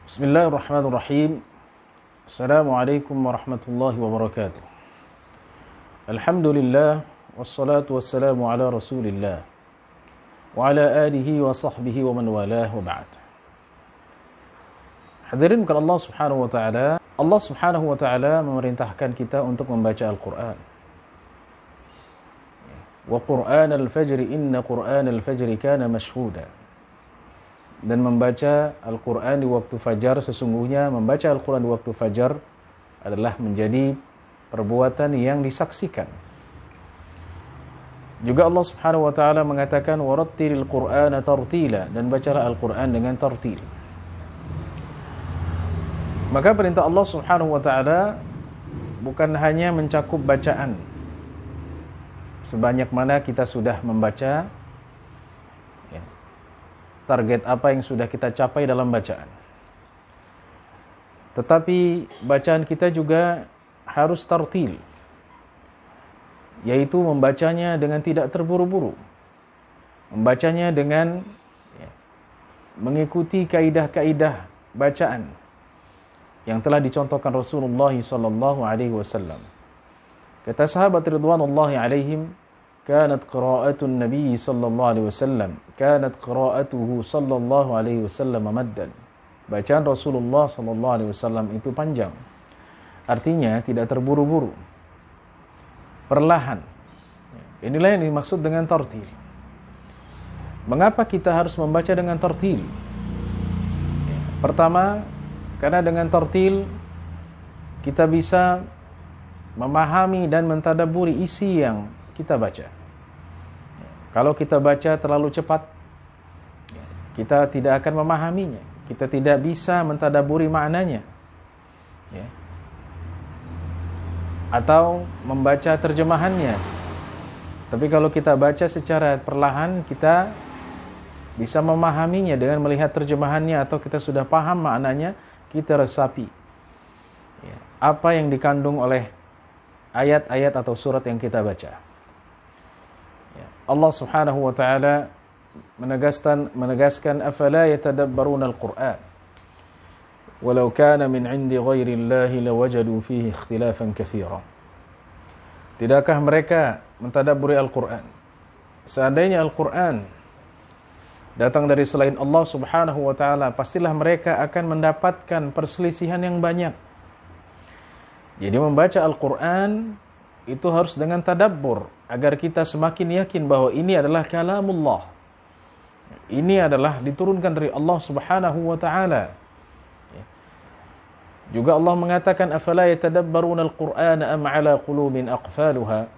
Bismillahirrahmanirrahim. Assalamualaikum warahmatullahi wabarakatuh. Alhamdulillah, wassalatu wassalamu ala rasulillah wa ala alihi wa sahbihi wa man walah wa ba'd. Hadirin bukan Allah subhanahu wa ta'ala. Allah subhanahu wa ta'ala memerintahkan kita untuk membaca Al-Quran. Wa Qur'an al-fajri inna Qur'an al-fajri kana mashhuda. Dan membaca Al-Quran di waktu fajar, sesungguhnya membaca Al-Quran di waktu fajar adalah menjadi perbuatan yang disaksikan. Juga Allah subhanahu wa ta'ala mengatakan warattilil Qur'ana tartila, dan bacalah Al-Quran dengan tartil. Maka perintah Allah subhanahu wa ta'ala bukan hanya mencakup bacaan sebanyak mana kita sudah membaca, target apa yang sudah kita capai dalam bacaan. Tetapi bacaan kita juga harus tartil, yaitu membacanya dengan tidak terburu-buru, membacanya dengan mengikuti kaidah-kaidah bacaan yang telah dicontohkan Rasulullah SAW. Kata sahabat ridwanullahi alaihim, كانت قراءة النبي صلى الله عليه وسلم كانت قراءته صلى الله عليه وسلم مدا. Bacaan Rasulullah sallallahu alaihi wasallam itu panjang. Artinya tidak terburu-buru, perlahan. Inilah yang dimaksud dengan tartil. Mengapa kita harus membaca dengan tartil? Pertama, karena dengan tartil kita bisa memahami dan mentadabburi isi yang kita baca. Kalau kita baca terlalu cepat, kita tidak akan memahaminya. Kita tidak bisa mentadabburi maknanya. Atau membaca terjemahannya. Tapi kalau kita baca secara perlahan, kita bisa memahaminya dengan melihat terjemahannya, atau kita sudah paham maknanya, kita resapi apa yang dikandung oleh ayat-ayat atau surat yang kita baca. Allah subhanahu wa ta'ala menegaskan afala yatadabbaruna al-Qur'an walau kana min 'indi ghairi Allahi lawajadu fihi ikhtilafan katsira. Tidakkah mereka mentadabburi Al-Qur'an? Seandainya Al-Qur'an datang dari selain Allah subhanahu wa ta'ala, pastilah mereka akan mendapatkan perselisihan yang banyak. Jadi membaca Al-Qur'an itu harus dengan tadabbur, agar kita semakin yakin bahwa ini adalah kalamullah. Ini adalah diturunkan dari Allah subhanahu wa ta'ala. Juga Allah mengatakan afala yatadabbaruna al-Qur'ana am ala qulubin aqfaluha.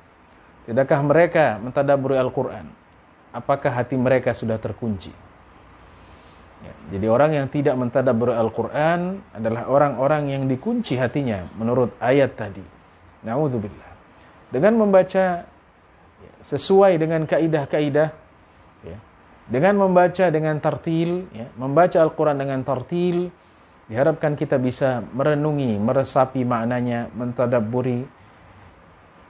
Tidakkah mereka mentadabburi Al-Qur'an? Apakah hati mereka sudah terkunci? Jadi orang yang tidak mentadabburi Al-Qur'an adalah orang-orang yang dikunci hatinya menurut ayat tadi. Na'udzubillah. Dengan membaca sesuai dengan kaidah-kaidah, dengan membaca dengan tartil, membaca Al-Quran dengan tartil, diharapkan kita bisa merenungi, meresapi maknanya, mentadabburi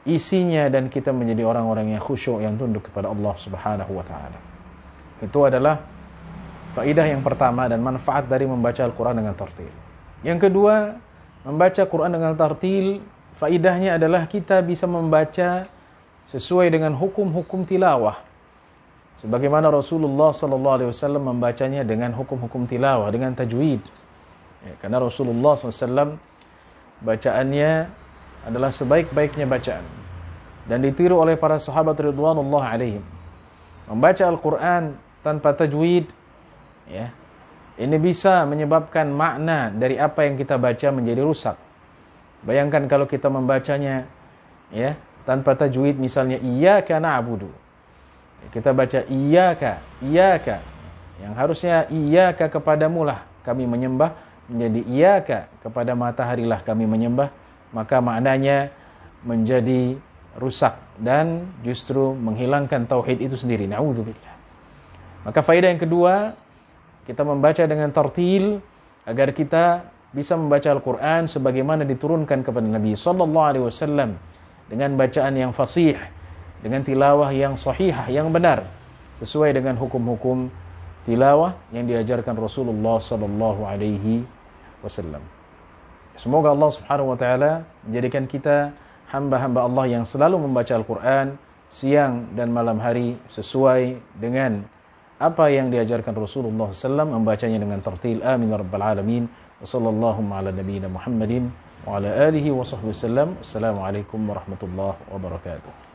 isinya, dan kita menjadi orang-orang yang khusyuk, yang tunduk kepada Allah subhanahu wa ta'ala. Itu adalah faidah yang pertama dan manfaat dari membaca Al-Quran dengan tartil. Yang kedua, membaca Quran dengan tartil, faidahnya adalah kita bisa membaca sesuai dengan hukum-hukum tilawah. Sebagaimana Rasulullah SAW membacanya dengan hukum-hukum tilawah, dengan tajwid. Karena Rasulullah SAW bacaannya adalah sebaik-baiknya bacaan. Dan ditiru oleh para sahabat ridwanullah alaihim. Membaca Al-Quran tanpa tajwid, ini bisa menyebabkan makna dari apa yang kita baca menjadi rusak. Bayangkan kalau kita membacanya tanpa tajwid, misalnya iyyaka na'budu. Kita baca iyyaka, yang harusnya iyyaka kepadamu lah kami menyembah, menjadi iyyaka kepada matahari lah kami menyembah, maka maknanya menjadi rusak dan justru menghilangkan tauhid itu sendiri. Na'udzubillah. Maka faedah yang kedua, kita membaca dengan tartil agar kita bisa membaca Al-Quran sebagaimana diturunkan kepada Nabi SAW, dengan bacaan yang fasih, dengan tilawah yang sahihah, yang benar, sesuai dengan hukum-hukum tilawah yang diajarkan Rasulullah sallallahu alaihi wasallam. Semoga Allah Subhanahu wa taala menjadikan kita hamba-hamba Allah yang selalu membaca Al-Qur'an siang dan malam hari sesuai dengan apa yang diajarkan Rasulullah SAW, membacanya dengan tartil. Amin ya rabbal alamin. Wassallallahu ala nabiyyina Muhammadin wa ala alihi wa sahbihi wasallam. Assalamualaikum warahmatullahi wabarakatuh.